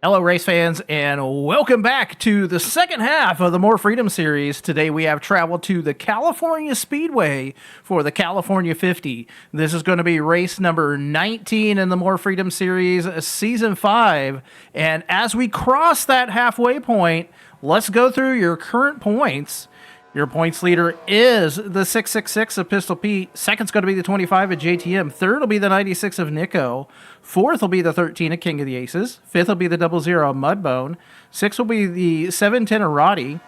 Hello, race fans, and welcome back to the second half of the More Freedom series. Today we have traveled to the California Speedway for the California 50. This is going to be race number 19 in the More Freedom series, season 5. And as we cross that halfway point, let's go through your current points. Your points leader is the 666 of Pistol Pete. Second's going to be the 25 of JTM. Third will be the 96 of Nico. Fourth will be the 13 of King of the Aces. Fifth will be the 00 of Mudbone. Sixth will be the 710 of Roddy.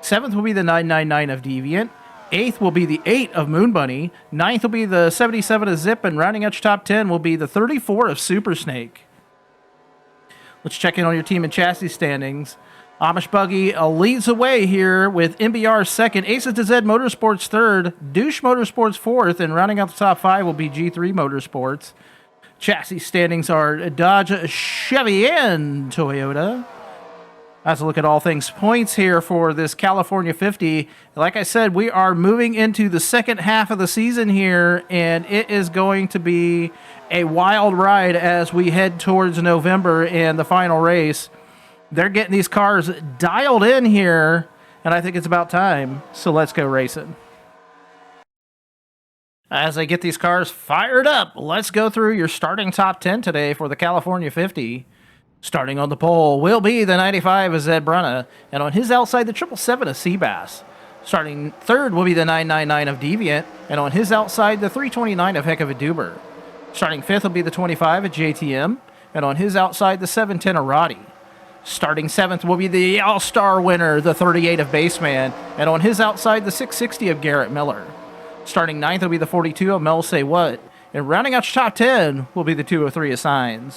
Seventh will be the 999 of Deviant. Eighth will be the 8 of Moon Bunny. Ninth will be the 77 of Zip. And rounding out your top 10 will be the 34 of Super Snake. Let's check in on your team and chassis standings. Amish Buggy leads the way here with MBR second, Aces to Z Motorsports third, Douche Motorsports fourth, and rounding out the top 5 will be G3 Motorsports. Chassis standings are Dodge, Chevy, and Toyota. Let's look at all things points here for this California 50. Like I said, we are moving into the second half of the season here, and it is going to be a wild ride as we head towards November and the final race. They're getting these cars dialed in here, and I think it's about time. So let's go racing. As I get these cars fired up, let's go through your starting top 10 today for the California 50. Starting on the pole will be the 95 of Zed Brunna, and on his outside, the 777 of Seabass. Starting third will be the 999 of Deviant, and on his outside, the 329 of Heck of a Duber. Starting fifth will be the 25 of JTM, and on his outside, the 710 of Roddy. Starting seventh will be the All-Star winner, the 38 of Baseman, and on his outside, the 660 of Garrett Miller. Starting ninth will be the 42 of Mel Say What, and rounding out your top 10 will be the 203 of Signs.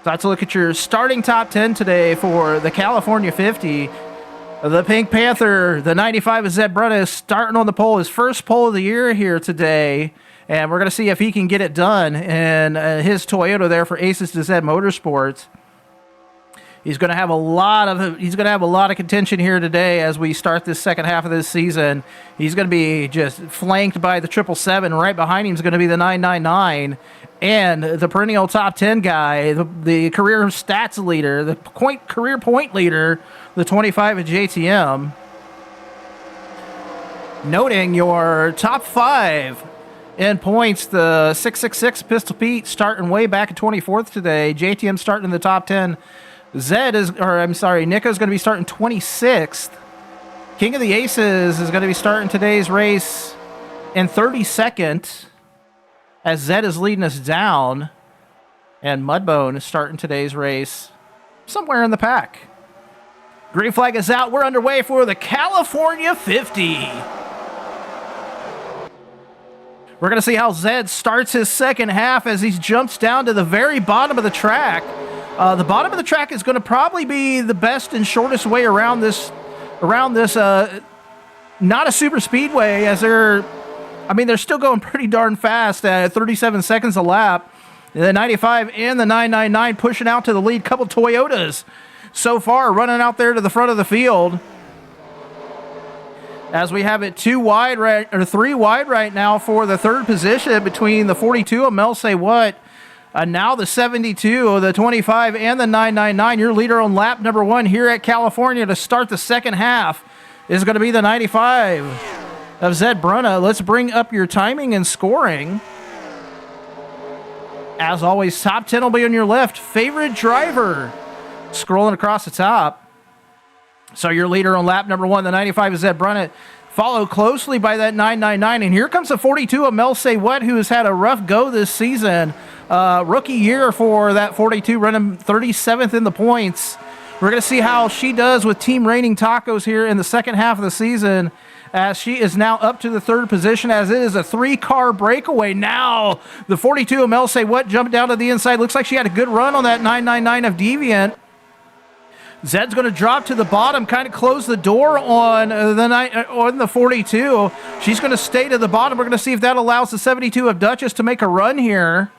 So let's look at your starting top 10 today for the California 50. The Pink Panther, the 95 of Zed Brunna, is starting on the pole, his first pole of the year here today, and we're going to see if he can get it done in his Toyota there for Aces to Zed Motorsports. He's going to have a lot of contention here today as we start this second half of this season. He's going to be just flanked by the 777. Right behind him is going to be the 999 and the perennial top 10 guy, the career stats leader, the career point leader, the 25 of JTM. Noting your top 5 in points, the 666 Pistol Pete starting way back at 24th today. JTM starting in the top 10. Nico's going to be starting 26th. King of the Aces is going to be starting today's race in 32nd as Zed is leading us down. And Mudbone is starting today's race somewhere in the pack. Green flag is out. We're underway for the California 50. We're going to see how Zed starts his second half as he jumps down to the very bottom of the track. The bottom of the track is going to probably be the best and shortest way around this, not a super speedway, as they're still going pretty darn fast at 37 seconds a lap. The 95 and the 999 pushing out to the lead. Couple Toyotas so far running out there to the front of the field. As we have it 3 wide right now for the third position between the 42 of Mel Say What. Now the 72, the 25, and the 999. Your leader on lap number 1 here at California to start the second half is going to be the 95 of Zed Brunna. Let's bring up your timing and scoring. As always, top 10 will be on your left. Favorite driver scrolling across the top. So your leader on lap number 1, the 95 is Zed Brunna, followed closely by that 999. And here comes the 42 of Mel Say What, who has had a rough go this season. Rookie year for that 42, running 37th in the points. We're going to see how she does with Team Raining Tacos here in the second half of the season, as she is now up to the third position, as it is a 3-car breakaway. Now the 42 of Mel Say What jumped down to the inside. Looks like she had a good run on that 999 of Deviant. Zed's going to drop to the bottom, kind of close the door on the 42. She's going to stay to the bottom. We're going to see if that allows the 72 of Duchess to make a run here.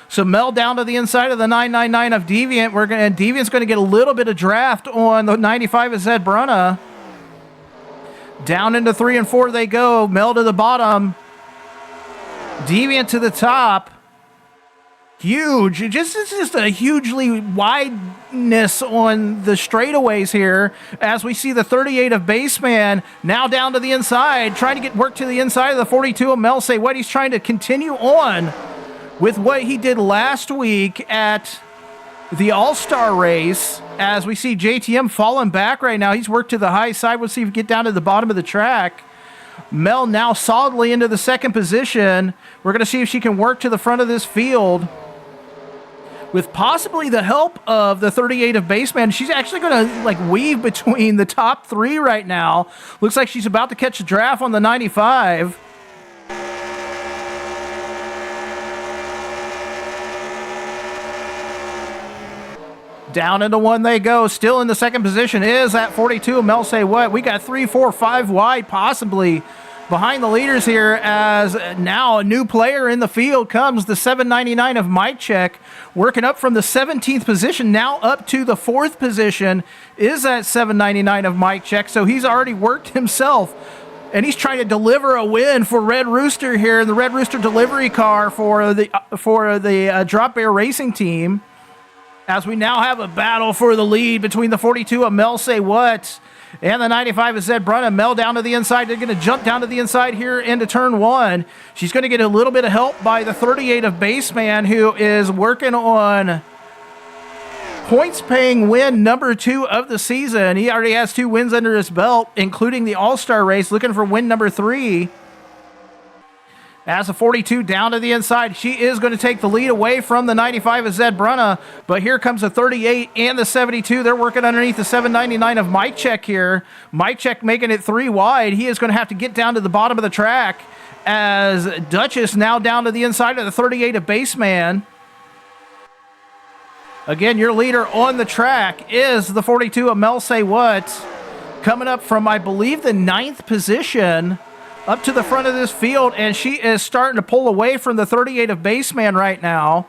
So Mel down to the inside of the 999 of Deviant. Deviant's going to get a little bit of draft on the 95 of Zed Brunna. Down into 3 and 4 they go. Mel to the bottom. Deviant to the top. Huge. It's just a hugely wideness on the straightaways here as we see the 38 of Baseman now down to the inside, trying to get work to the inside of the 42 of Melsay. What he's trying to continue on with what he did last week at the All-Star race as we see JTM falling back right now. He's worked to the high side. We'll see if we get down to the bottom of the track. Mel now solidly into the second position. We're going to see if she can work to the front of this field with possibly the help of the 38 of Baseman. She's actually going to like weave between the top three right now. Looks like she's about to catch a draft on the 95. Down into one they go. Still in the second position is that 42 of Mel Say What. We got 3, 4, 5 wide possibly behind the leaders here as now a new player in the field comes the 799 of Mike Check, working up from the 17th position now up to the 4th position is that 799 of Mike Check. So he's already worked himself and he's trying to deliver a win for Red Rooster here in the Red Rooster delivery car for the Drop Bear Racing team. As we now have a battle for the lead between the 42 of Mel Say What and the 95 of Zed Brunna. Mel down to the inside. They're going to jump down to the inside here into turn one. She's going to get a little bit of help by the 38 of Baseman, who is working on points paying win number 2 of the season. He already has 2 wins under his belt, including the All-Star race, looking for win number 3. As the 42 down to the inside, she is going to take the lead away from the 95 of Zed Brunna. But here comes the 38 and the 72. They're working underneath the 799 of Mike Check here. Mike Check making it 3 wide. He is going to have to get down to the bottom of the track as Duchess now down to the inside of the 38 of Baseman. Again, your leader on the track is the 42 of Mel Say What. Coming up from, I believe, the 9th position up to the front of this field, and she is starting to pull away from the 38 of Baseman right now.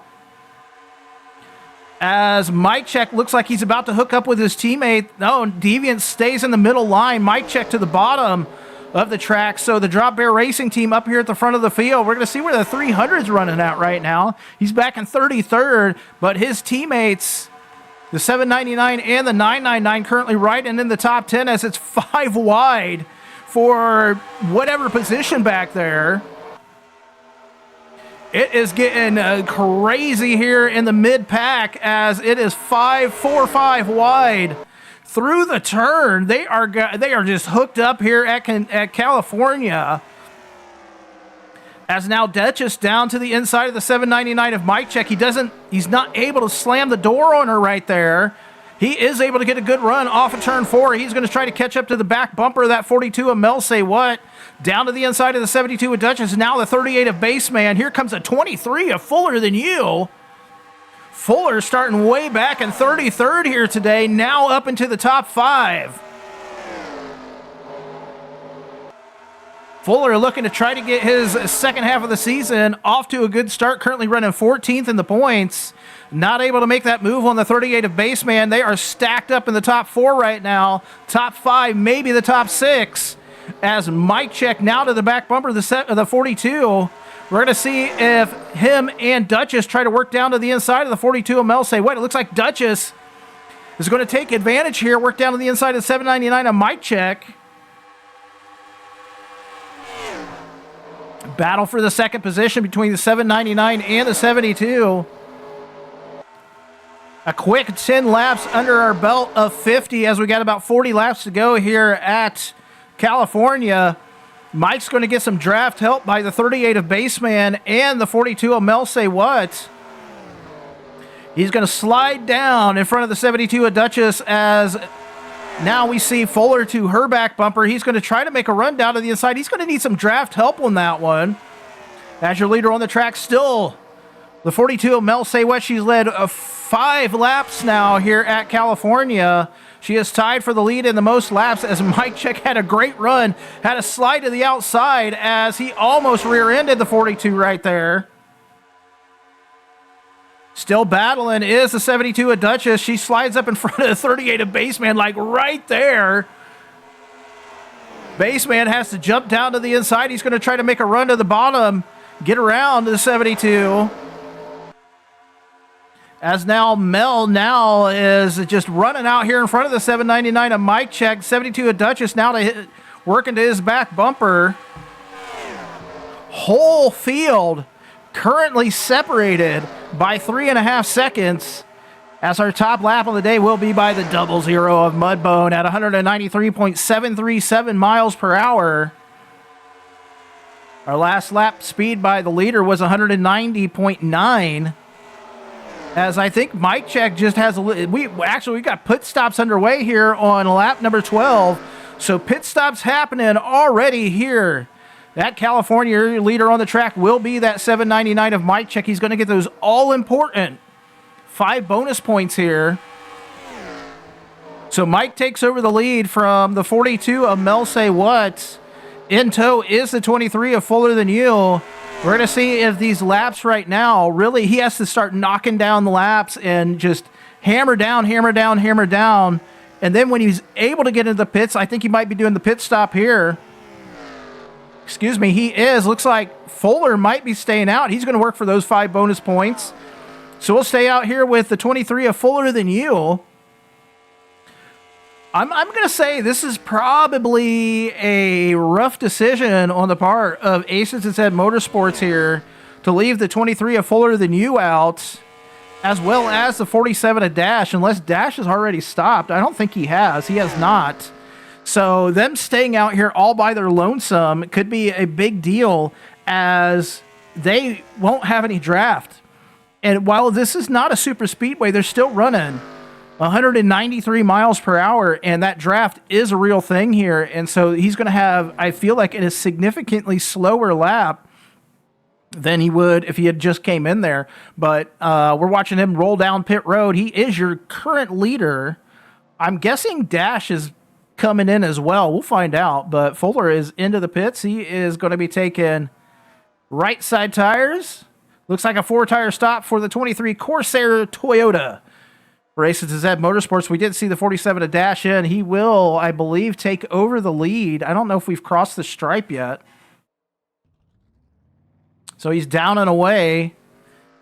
As Mike Check looks like he's about to hook up with his teammate. No, Deviant stays in the middle line. Mike Check to the bottom of the track. So the Drop Bear Racing team up here at the front of the field. We're going to see where the 300's running at right now. He's back in 33rd, but his teammates, the 799 and the 999, currently riding in the top 10 as it's 5 wide for whatever position back there. It is getting crazy here in the mid-pack as it is 4-5 wide through the turn. They are just hooked up here at California. As now Duchess down to the inside of the 799 of Mike Check. He's not able to slam the door on her right there. He is able to get a good run off of turn 4. He's going to try to catch up to the back bumper of that 42 of Mel Say What. Down to the inside of the 72 of Duchess. Now the 38 of Baseman. Here comes a 23 of Fuller Than You. Fuller starting way back in 33rd here today. Now up into the top 5. Fuller looking to try to get his second half of the season off to a good start. Currently running 14th in the points. Not able to make that move on the 38 of Baseman. They are stacked up in the top 4 right now. Top 5, maybe the top 6. As Mike Check now to the back bumper of the 42. We're going to see if him and Duchess try to work down to the inside of the 42 of Mel Say What. It looks like Duchess is going to take advantage here. Work down to the inside of the 799 of Mike Check. Battle for the second position between the 799 and the 72. A quick 10 laps under our belt of 50 as we got about 40 laps to go here at California. Mike's going to get some draft help by the 38 of Baseman and the 42 of Mel Say What. He's going to slide down in front of the 72 of Duchess as now we see Fuller to her back bumper. He's going to try to make a run down to the inside. He's going to need some draft help on that one. As your leader on the track, still the 42 of Mel Say What. She's led 5 laps now here at California. She is tied for the lead in the most laps as Mike Check had a great run. Had a slide to the outside as he almost rear-ended the 42 right there. Still battling is the 72 of Duchess. She slides up in front of the 38 of Baseman, like right there. Baseman has to jump down to the inside. He's going to try to make a run to the bottom, get around to the 72. As now Mel now is just running out here in front of the 799 of Mike Check. 72 of Duchess now to hit, working to his back bumper. Whole field currently separated by 3.5 seconds, as our top lap of the day will be by the 00 of Mudbone at 193.737 miles per hour. Our last lap speed by the leader was 190.9. As I think Mike Check just has we got pit stops underway here on lap number 12. So pit stops happening already here. That California leader on the track will be that 799 of Mike Check. He's going to get those all-important 5 bonus points here. So Mike takes over the lead from the 42 of Mel Say What. In tow is the 23 of Fuller Than You. We're going to see if these laps right now, really, he has to start knocking down the laps and just hammer down, hammer down, hammer down. And then when he's able to get into the pits, I think he might be doing the pit stop here. Excuse me, he is. Looks like Fuller might be staying out. He's going to work for those 5 bonus points. So we'll stay out here with the 23 of Fuller Than You. I'm going to say this is probably a rough decision on the part of Aces and Said Motorsports here to leave the 23 of Fuller Than You out, as well as the 47 of Dash, unless Dash has already stopped. I don't think he has. He has not. So them staying out here all by their lonesome could be a big deal, as they won't have any draft. And while this is not a super speedway, they're still running 193 miles per hour, and that draft is a real thing here. And so he's going to have, I feel like, a significantly slower lap than he would if he had just came in there. But we're watching him roll down pit road. He is your current leader. I'm guessing Dash is coming in as well. We'll find out. But Fuller is into the pits. He is going to be taking right side tires. Looks like a 4-tire stop for the 23 Corsair Toyota. Races to Zed Motorsports. We did see the 47 to dash in. He will, I believe, take over the lead. I don't know if we've crossed the stripe yet. So he's down and away.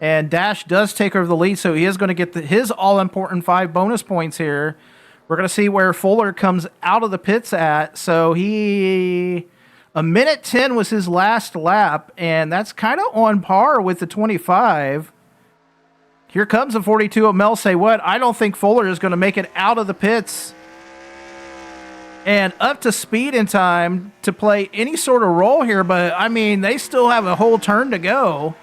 And Dash does take over the lead, so he is going to get his all-important 5 bonus points here. We're going to see where Fuller comes out of the pits at. So he... 1:10 was his last lap, and that's kind of on par with the 25. Here comes the 42 of Mel Say What. I don't think Fuller is going to make it out of the pits and up to speed in time to play any sort of role here, but, I mean, they still have a whole turn to go.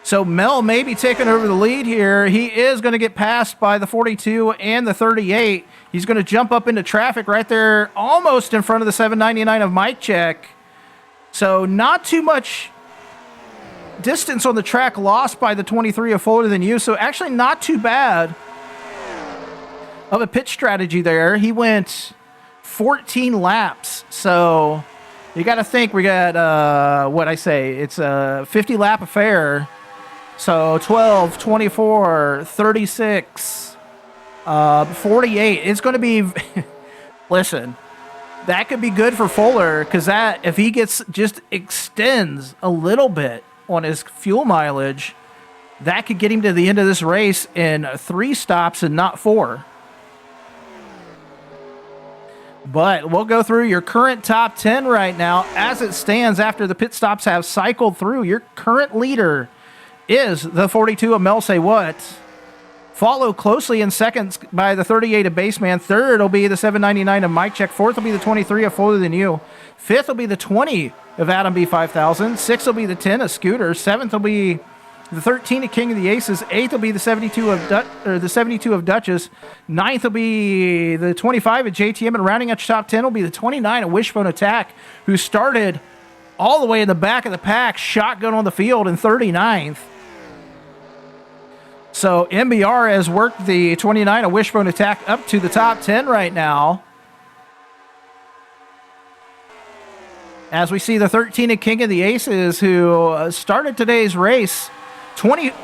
So Mel may be taking over the lead here. He is going to get passed by the 42 and the 38. He's going to jump up into traffic right there, almost in front of the 799 of Mike Check. So not too much distance on the track lost by the 23 of Fuller Than You. So actually not too bad of a pit strategy there. He went 14 laps. So you got to think we got, what I say, it's a 50 lap affair. So 12, 24, 36, 48. It's going to be, listen, that could be good for Fuller, because that, if he gets, just extends a little bit on his fuel mileage, that could get him to the end of this race in 3 stops and not 4. But we'll go through your current top 10 right now. As it stands after the pit stops have cycled through, your current leader is the 42 of Mel Say What. Followed closely in seconds by the 38 of Baseman. Third will be the 799 of Mike Check. Fourth will be the 23 of Fuller Than You. Fifth will be the 20 of Adam B5000. Sixth will be the 10 of Scooter. Seventh will be the 13 of King of the Aces. Eighth will be the 72 of Duchess. Ninth will be the 25 of JTM. And rounding out your top 10 will be the 29 of Wishbone Attack, who started all the way in the back of the pack, shotgun on the field in 39th. So MBR has worked the 29 of Wishbone Attack up to the top 10 right now. As we see the 13 of King of the Aces, who started today's race 20... Oh,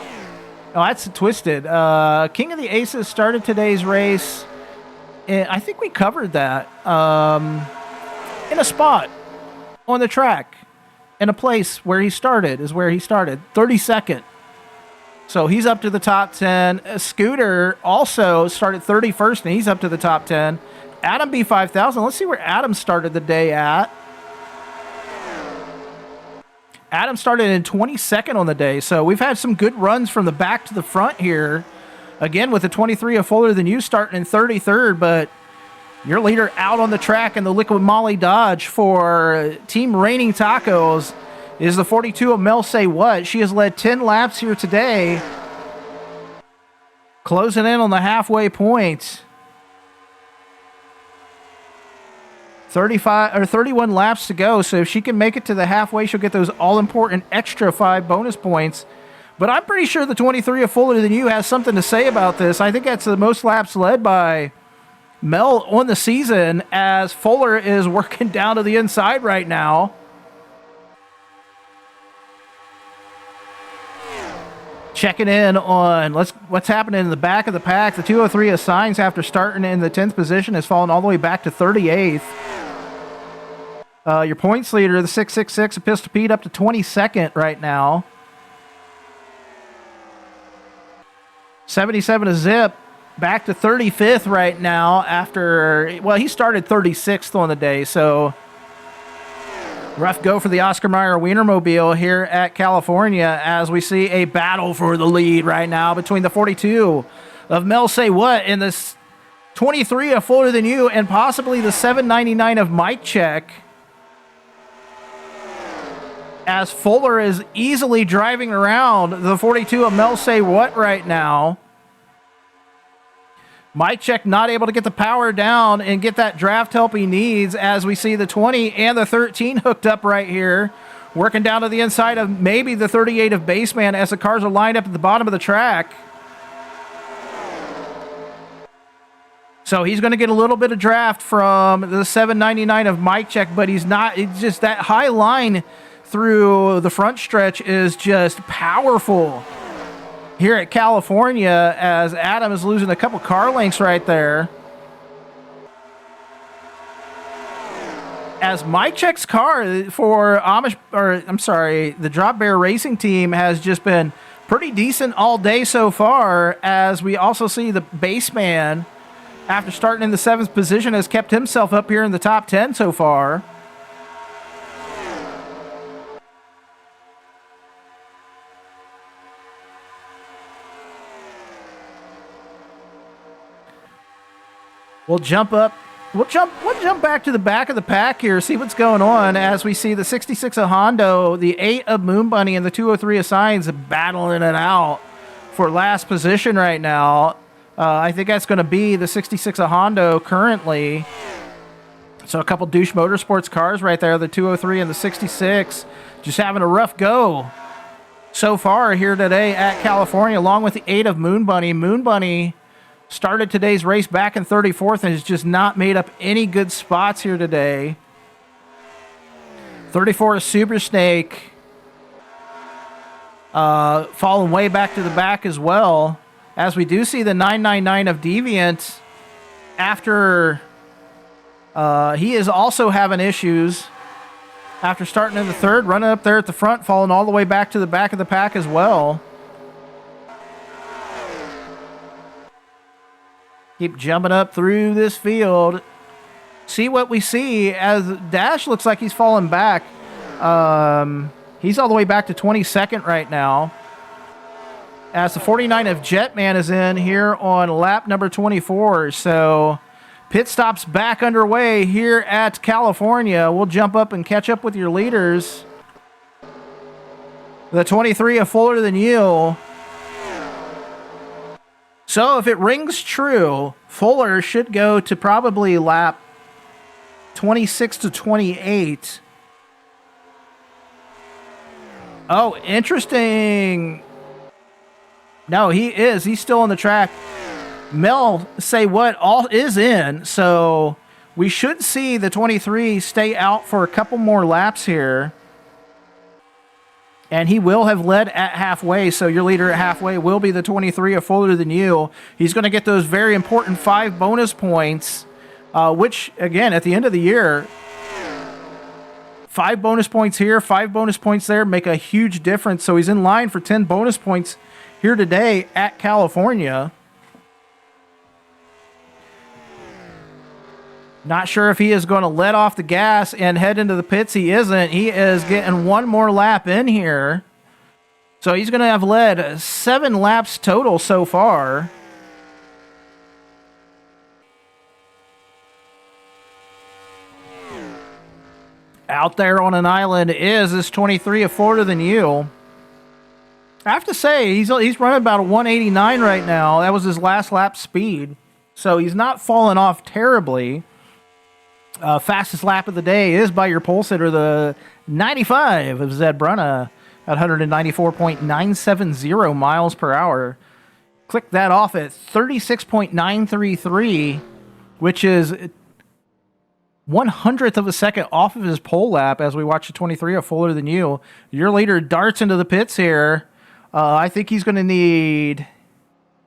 that's twisted. King of the Aces started today's race, and I think we covered that, in a spot on the track. in a place where he started, 32nd. So he's up to the top 10. Scooter also started 31st, and he's up to the top 10. Adam B5000, let's see where Adam started the day at. Adam started in 22nd on the day, so we've had some good runs from the back to the front here. Again, with the 23 of Fuller Than You starting in 33rd, but your leader out on the track in the Liquid Molly Dodge for Team Raining Tacos is the 42 of Mel Say What. She has led 10 laps here today, closing in on the halfway point. 31 laps to go, so if she can make it to the halfway, she'll get those all-important extra 5 bonus points. But I'm pretty sure the 23 of Fuller Than You has something to say about this. I think that's the most laps led by Mel on the season, as Fuller is working down to the inside right now. Checking in on what's happening in the back of the pack. The 203 of Signs, after starting in the 10th position, has fallen all the way back to 38th. Your points leader, the 666 of Pistol Pete, up to 22nd right now. 77 of Zip, back to 35th right now after, well, he started 36th on the day, so rough go for the Oscar Mayer Wienermobile here at California, as we see a battle for the lead right now between the 42 of Mel Say What and the 23 of Fuller Than You, and possibly the 799 of Mike Check, as Fuller is easily driving around the 42 of Mel Say What right now. Mike Check not able to get the power down and get that draft help he needs, as we see the 20 and the 13 hooked up right here, working down to the inside of maybe the 38 of Baseman, as the cars are lined up at the bottom of the track. So he's going to get a little bit of draft from the 799 of Mike Check, but he's not. It's just that high line through the front stretch is just powerful here at California, as Adam is losing a couple car lengths right there. As Mike Check's car for the Drop Bear Racing Team has just been pretty decent all day so far, as we also see the Baseman, after starting in the 7th position, has kept himself up here in the top 10 so far. We'll jump up. We'll jump back to the back of the pack here, see what's going on, as we see the 66 of Hondo, the 8 of Moon Bunny, and the 203 of Signs battling it out for last position right now. I think that's going to be the 66 of Hondo currently. So a couple Douche Motorsports cars right there, the 203 and the 66, just having a rough go so far here today at California, along with the 8 of Moon Bunny. Moon Bunny started today's race back in 34th and has just not made up any good spots here today. 34 of Super Snake, falling way back to the back as well, as we do see the 999 of Deviant, after he is also having issues after starting in the 3rd, running up there at the front, falling all the way back to the back of the pack as well. Keep jumping up through this field. See what we see, as Dash looks like he's falling back. He's all the way back to 22nd right now, as the 49 of Jetman is in here on lap number 24. So pit stops back underway here at California. We'll jump up and catch up with your leaders. The 23 of Fuller Than You. So if it rings true, Fuller should go to probably lap 26 to 28. Oh, interesting. No, he is. He's still on the track. Mel Say What all is in, so we should see the 23 stay out for a couple more laps here. And he will have led at halfway, so your leader at halfway will be the 23 of Fuller Than You. He's going to get those very important 5 bonus points, which, again, at the end of the year, 5 bonus points here, 5 bonus points there, make a huge difference. So he's in line for 10 bonus points here today at California. Not sure if he is going to let off the gas and head into the pits. He isn't. He is getting one more lap in here. So he's going to have led 7 laps total so far. Out there on an island is this 23 of Florida Than You. I have to say, he's running about a 189 right now. That was his last lap speed. So he's not falling off terribly. Fastest lap of the day is by your pole sitter, the 95 of Zed Brunna at 194.970 miles per hour. Click that off at 36.933, which is 1/100th of a second off of his pole lap as we watch the 23 of Fuller Than You. Your leader darts into the pits here. I think he's going to need...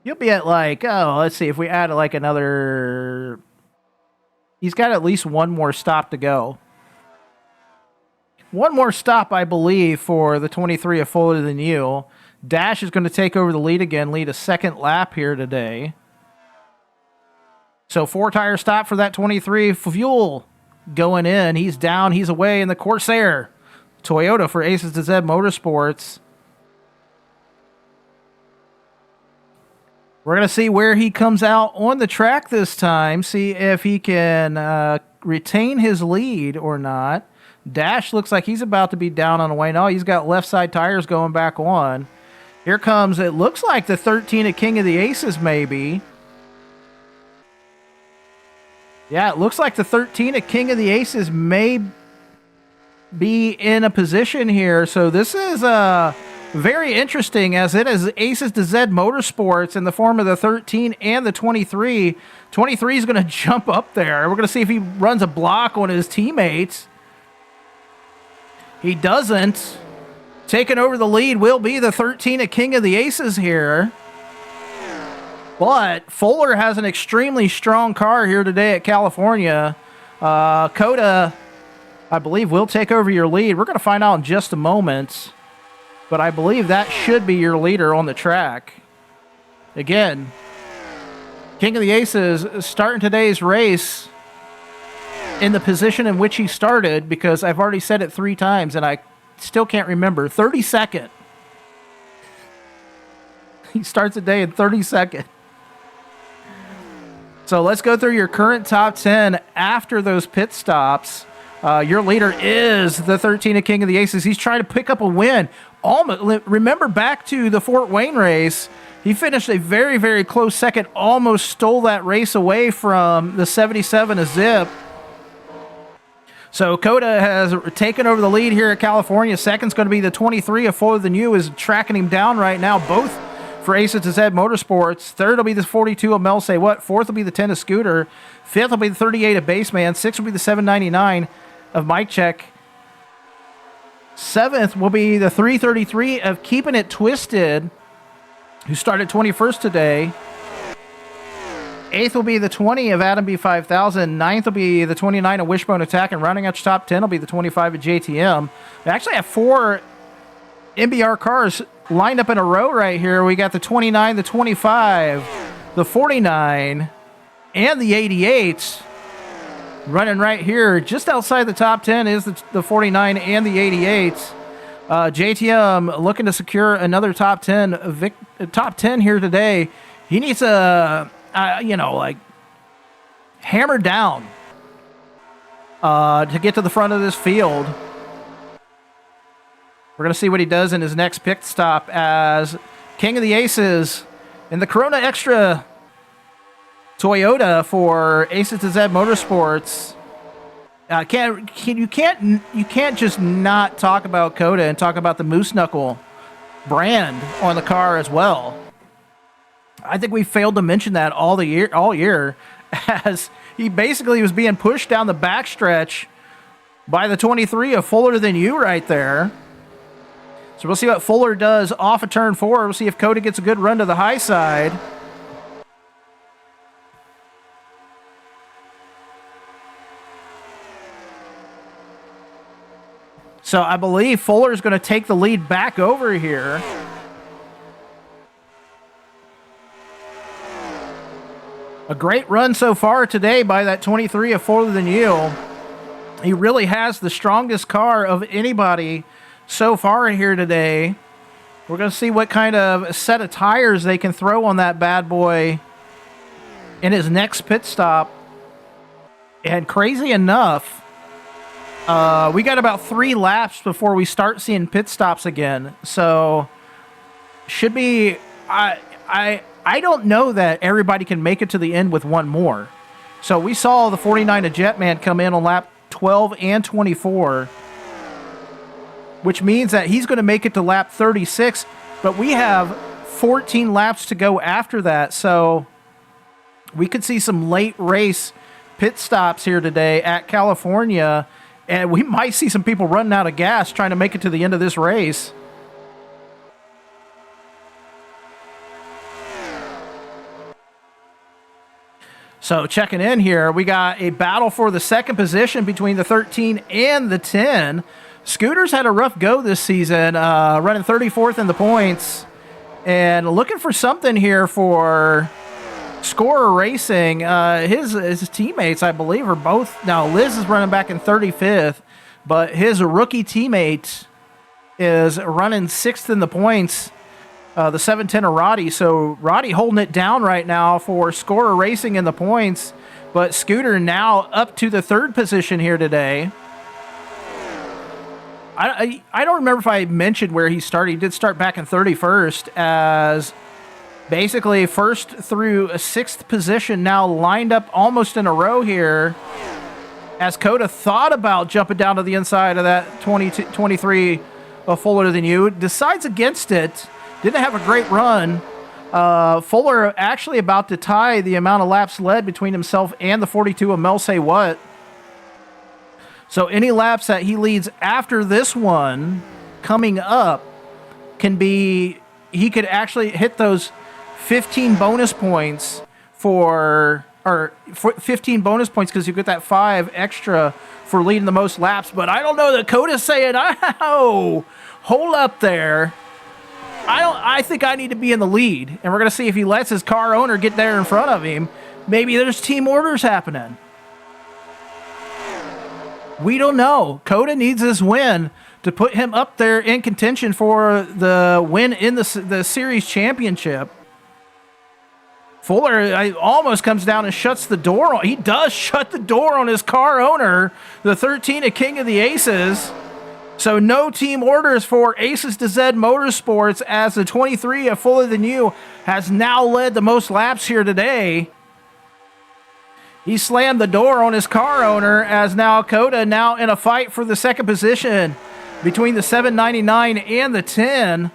You'll be at like, let's see, if we add like another... He's got at least one more stop to go. One more stop, I believe, for the 23 of Fuller Than You. Dash is going to take over the lead again, lead a second lap here today. So 4-tire stop for that 23. Fuel going in. He's down. He's away in the Corsair. Toyota for Aces to Zed Motorsports. We're going to see where he comes out on the track this time. See if he can retain his lead or not. Dash looks like he's about to be down on the way. No, he's got left side tires going back on. Here comes, it looks like the 13 of King of the Aces maybe. Yeah, it looks like the 13 of King of the Aces may be in a position here. So this is very interesting, as it is Aces to Zed Motorsports in the form of the 13 and the 23. 23 is going to jump up there. We're going to see if he runs a block on his teammates. He doesn't. Taking over the lead will be the 13 of King of the Aces here. But Fuller has an extremely strong car here today at California. Coda, I believe, will take over your lead. We're going to find out in just a moment. But I believe that should be your leader on the track. Again, King of the Aces starting today's race in the position in which he started, because I've already said it 3 times and I still can't remember. 32nd. He starts the day in 32nd. So let's go through your current top 10 after those pit stops. Your leader is the 13 of King of the Aces. He's trying to pick up a win. Almost, remember back to the Fort Wayne race, he finished a very, very close second, almost stole that race away from the 77 of Zip. So Coda has taken over the lead here at California. Second's going to be the 23 of Fuller Than You, is tracking him down right now, both for Aces to Zed Motorsports. Third will be the 42 of Mel Say What. Fourth will be the 10 of Scooter. Fifth will be the 38 of Baseman. Sixth will be the 799 of Mike Check. Seventh will be the 333 of Keeping It Twisted, who started 21st today. Eighth will be the 20 of Adam B5000. Ninth will be the 29 of Wishbone Attack. And rounding out your top 10 will be the 25 of JTM. They actually have 4 MBR cars lined up in a row right here. We got the 29, the 25, the 49, and the 88. Running right here, just outside the top 10 is the 49 and the 88. JTM looking to secure another top 10 here today. He needs a, hammer down to get to the front of this field. We're going to see what he does in his next pit stop as King of the Aces in the Corona Extra Toyota for Aces to Zed Motorsports. You can't just not talk about Coda and talk about the Moose Knuckle brand on the car as well. I think we failed to mention that all year, as he basically was being pushed down the backstretch by the 23 of Fuller Than You right there. So we'll see what Fuller does off of turn 4. We'll see if Coda gets a good run to the high side. So I believe Fuller's going to take the lead back over here. A great run so far today by that 23 of Fuller Than You. He really has the strongest car of anybody so far here today. We're going to see what kind of set of tires they can throw on that bad boy in his next pit stop. And crazy enough, we got about 3 laps before we start seeing pit stops again. So should be... I don't know that everybody can make it to the end with one more. So we saw the 49 of Jetman come in on lap 12 and 24, which means that he's going to make it to lap 36, but we have 14 laps to go after that. So we could see some late race pit stops here today at California, and we might see some people running out of gas trying to make it to the end of this race. So checking in here, we got a battle for the second position between the 13 and the 10. Scooters had a rough go this season, running 34th in the points. And looking for something here for Scorer Racing. His teammates, I believe, are both... Now, Liz is running back in 35th, but his rookie teammate is running 6th in the points. The 710 of Roddy. So Roddy holding it down right now for Scorer Racing in the points, but Scooter now up to the 3rd position here today. I don't remember if I mentioned where he started. He did start back in 31st as basically 1st through 6th position now lined up almost in a row here as Coda thought about jumping down to the inside of that 23 of Fuller Than You. Decides against it. Didn't have a great run. Fuller actually about to tie the amount of laps led between himself and the 42 of Mel Say What. So any laps that he leads after this one coming up can be... He could actually hit those 15 bonus points for 15 bonus points because you get that 5 extra for leading the most laps. But I don't know that Coda's saying, oh, hold up there. I think I need to be in the lead, and we're going to see if he lets his car owner get there in front of him. Maybe there's team orders happening. We don't know. Coda needs this win to put him up there in contention for the win in the series championship. Fuller almost comes down and shuts the door. He does shut the door on his car owner, the 13 of King of the Aces. So no team orders for Aces to Z Motorsports as the 23 of Fuller Than You has now led the most laps here today. He slammed the door on his car owner as now Coda now in a fight for the second position between the 799 and the 10.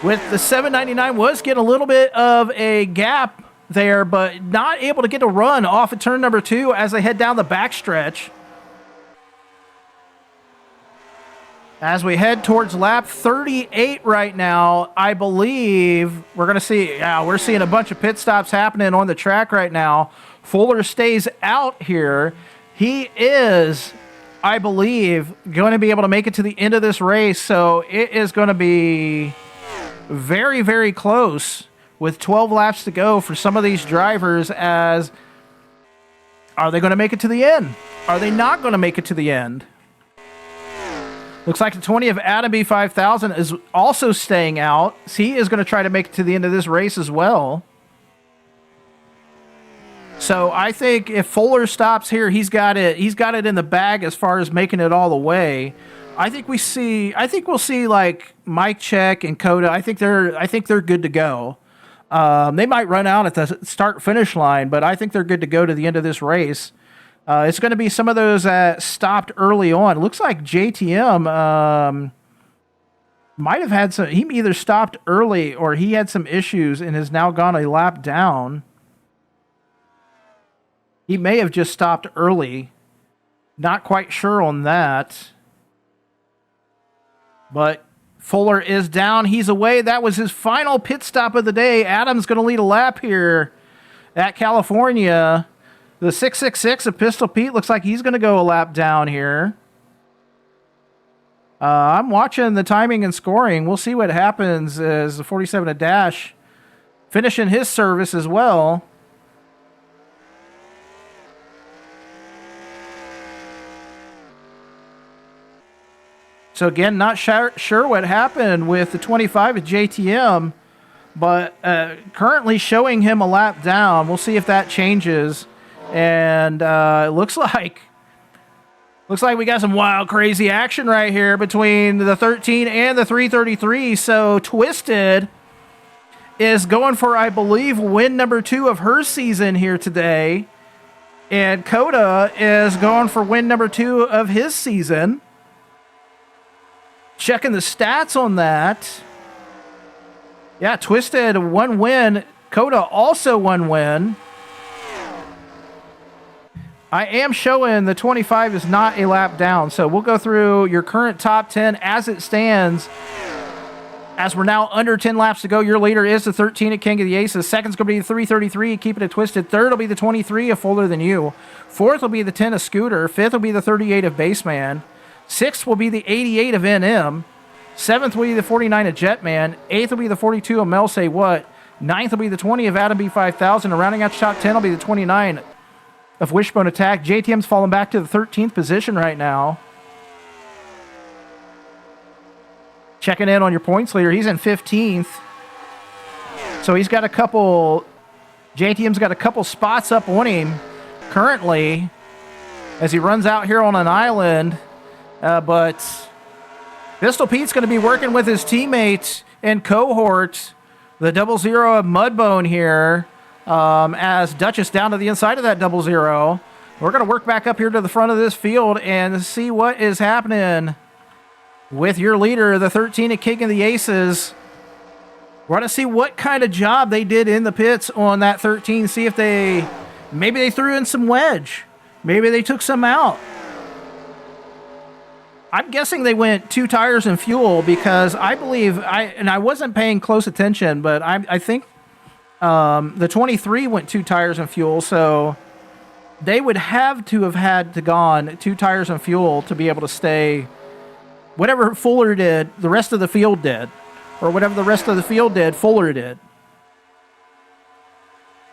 With the 799 was getting a little bit of a gap there, but not able to get a run off of turn number 2 as they head down the backstretch. As we head towards lap 38 right now, I believe we're going to see, we're seeing a bunch of pit stops happening on the track right now. Fuller stays out here. He is, I believe, going to be able to make it to the end of this race. So it is going to be very, very close with 12 laps to go for some of these drivers. As are they going to make it to the end? Are they not going to make it to the end? Looks like the 20 of Adam B5000 is also staying out. He is going to try to make it to the end of this race as well. So I think if Fuller stops here, he's got it in the bag as far as making it all the way. I think we'll see like Mike Check and Coda. I think they're good to go. They might run out at the start finish line, but I think they're good to go to the end of this race. It's going to be some of those that stopped early on. It looks like JTM might have had some... He either stopped early or he had some issues and has now gone a lap down. He may have just stopped early. Not quite sure on that. But Fuller is down. He's away. That was his final pit stop of the day. Adam's going to lead a lap here at California. The 666 of Pistol Pete looks like he's going to go a lap down here. I'm watching the timing and scoring. We'll see what happens as the 47 at Dash finishing his service as well. So again, not sure what happened with the 25 at JTM, but currently showing him a lap down. We'll see if that changes. And it looks like we got some wild, crazy action right here between the 13 and the 333. So Twisted is going for, I believe, win number 2 of her season here today. And Coda is going for win number 2 of his season. Checking the stats on that. Yeah, Twisted 1 win. Coda also 1 win. I am showing the 25 is not a lap down. So we'll go through your current top 10 as it stands. As we're now under 10 laps to go, your leader is the 13 at King of the Aces. Second's going to be the 333, keeping it Twisted. Third will be the 23 of Fuller Than You. Fourth will be the 10 of Scooter. Fifth will be the 38 of Baseman. Sixth will be the 88 of NM. Seventh will be the 49 of Jetman. Eighth will be the 42 of Mel Say What. Ninth will be the 20 of Adam B5000. And rounding out the top 10 will be the 29 of Wishbone Attack. JTM's falling back to the 13th position right now. Checking in on your points leader. He's in 15th. So he's got a couple... JTM's got a couple spots up on him currently as he runs out here on an island. But Pistol Pete's going to be working with his teammate and cohort, the 00 of Mudbone here, as Duchess down to the inside of that 00. We're going to work back up here to the front of this field and see what is happening with your leader, the 13 at King of the Aces. We're going to see what kind of job they did in the pits on that 13. See if maybe they threw in some wedge. Maybe they took some out. I'm guessing they went 2 tires and fuel because I believe, I wasn't paying close attention, but I think the 23 went 2 tires and fuel, so they would have had to gone 2 tires and fuel to be able to stay. Whatever Fuller did, the rest of the field did. Or whatever the rest of the field did, Fuller did.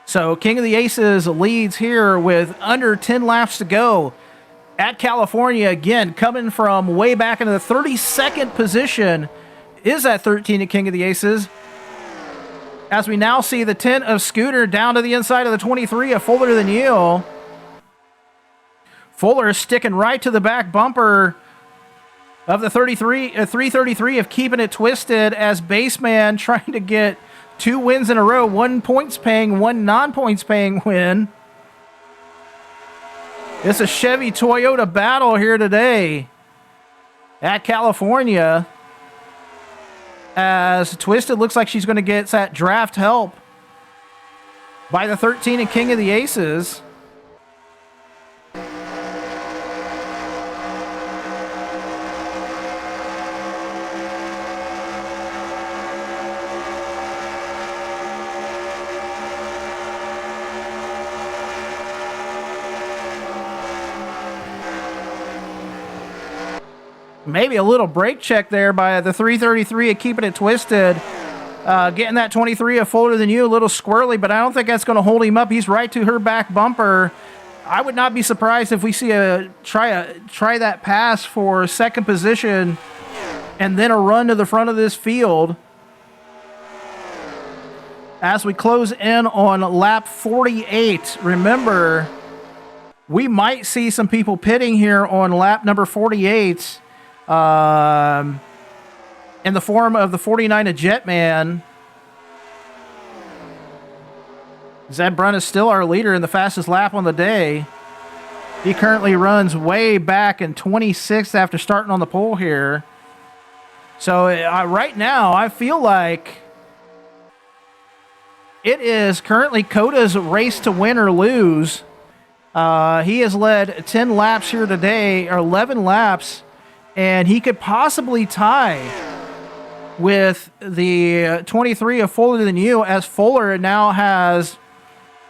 So King of the Aces leads here with under 10 laps to go. At California, again, coming from way back into the 32nd position is that 13 at King of the Aces. As we now see the 10 of Scooter down to the inside of the 23 of Fuller Than You. Fuller is sticking right to the back bumper of the 333 of Keeping It Twisted as Baseman trying to get 2 wins in a row. 1 points paying, 1 non-points paying win. It's a Chevy Toyota battle here today at California as Twisted looks like she's going to get that draft help by the 13 and King of the Aces. Maybe a little brake check there by the 333 of Keeping It Twisted. Getting that 23 of Fuller Than You, a little squirrely, but I don't think that's going to hold him up. He's right to her back bumper. I would not be surprised if we see try that pass for second position and then a run to the front of this field. As we close in on lap 48, remember, we might see some people pitting here on lap number 48. In the form of the 49 of Jetman. Zed Brun is still our leader in the fastest lap on the day. He currently runs way back in 26th after starting on the pole here. So right now, I feel like it is currently Coda's race to win or lose. He has led 10 laps here today, or 11 laps, and he could possibly tie with the 23 of Fuller Than You, as Fuller now has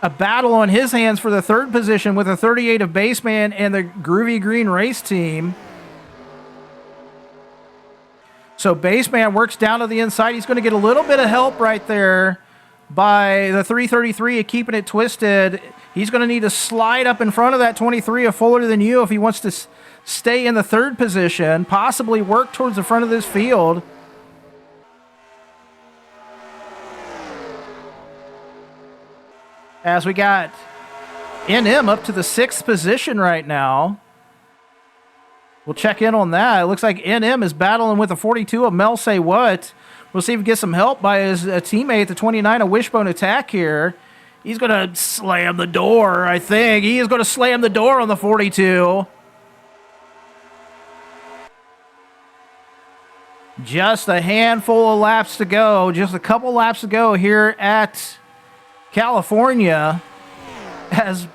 a battle on his hands for the third position with a 38 of Baseman and the Groovy Green Race Team. So Baseman works down to the inside. He's going to get a little bit of help right there by the 333 of keeping it twisted. He's going to need to slide up in front of that 23 of Fuller Than You if he wants to stay in the third position, possibly work towards the front of this field. As we got NM up to the 6th position right now. We'll check in on that. It looks like NM is battling with the 42 of Mel Say What. We'll see if he gets some help by his teammate, the 29 of Wishbone Attack here. He's going to slam the door, I think. He is going to slam the door on the 42. Just a handful of laps to go. Just a couple laps to go here at California. As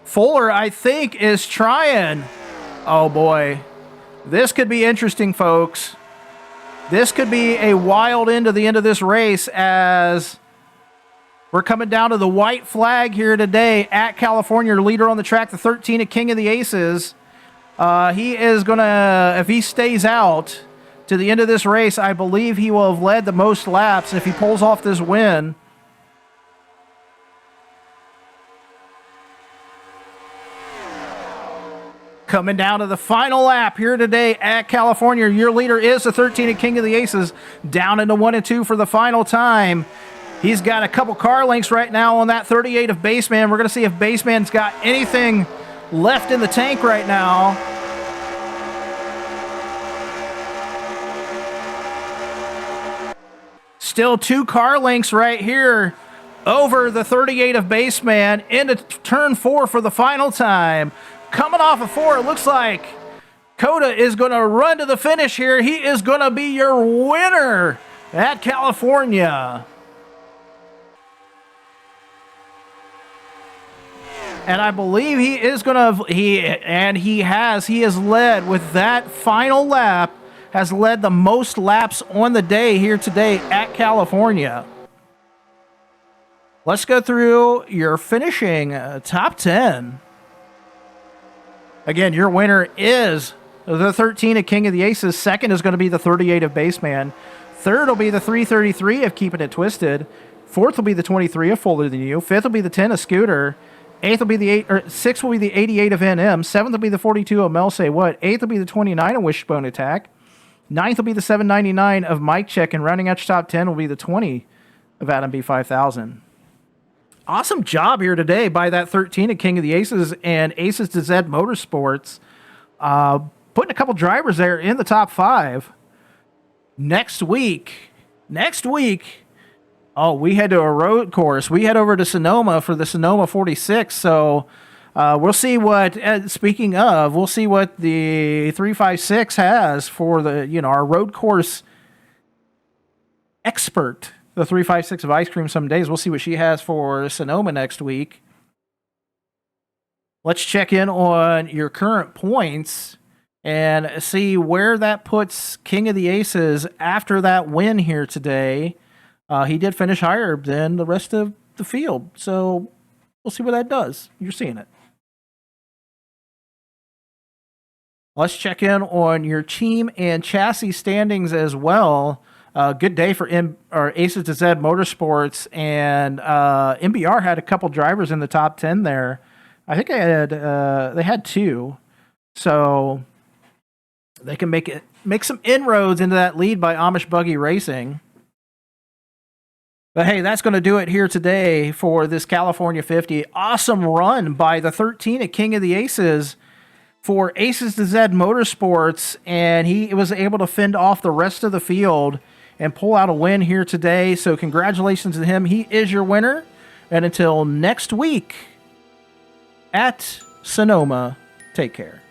Fuller, I think, is trying. Oh, boy. This could be interesting, folks. This could be a wild end to the end of this race as we're coming down to the white flag here today at California. Leader on the track, the 13 of King of the Aces. He is going to, if he stays out to the end of this race, I believe he will have led the most laps if he pulls off this win. Coming down to the final lap here today at California. Your leader is the 13 of King of the Aces, down into 1 and 2 for the final time. He's got a couple car lengths right now on that 38 of Baseman. We're going to see if Baseman's got anything left in the tank right now. Still 2 car lengths right here over the 38 of Baseman into turn 4 for the final time. Coming off of 4, it looks like Coda is going to run to the finish here. He is going to be your winner at California. And I believe he is going to, he has led with that final lap, has led the most laps on the day here today at California. Let's go through your finishing top 10. Again, your winner is the 13 of King of the Aces. Second is going to be the 38 of Baseman. Third will be the 333 of Keeping It Twisted. Fourth will be the 23 of Fuller Than You. Fifth will be the 10 of Scooter. Eighth will be the 8, or sixth will be the 88 of NM. Seventh will be the 42 of Mel Say What. Eighth will be the 29 of Wishbone Attack. Ninth will be the 799 of Mike Check. And rounding out your top 10 will be the 20 of Adam B 5000. Awesome job here today by that 13 of King of the Aces and Aces to Z Motorsports. Putting a couple drivers there in the top 5. Next week, oh, we head to a road course. We head over to Sonoma for the Sonoma 46. So we'll see what, speaking of, we'll see what the 356 has for the, our road course expert. The 356 of Ice Cream some days. We'll see what she has for Sonoma next week. Let's check in on your current points and see where that puts King of the Aces after that win here today. He did finish higher than the rest of the field. So we'll see what that does. You're seeing it. Let's check in on your team and chassis standings as well. Good day for Aces to Z Motorsports, and MBR had a couple drivers in the top 10 there. I think they had 2, so they can make some inroads into that lead by Amish Buggy Racing. But hey, that's going to do it here today for this California 50. Awesome run by the 13 at King of the Aces for Aces to Z Motorsports, and he was able to fend off the rest of the field and pull out a win here today. So congratulations to him. He is your winner. And until next week at Sonoma, take care.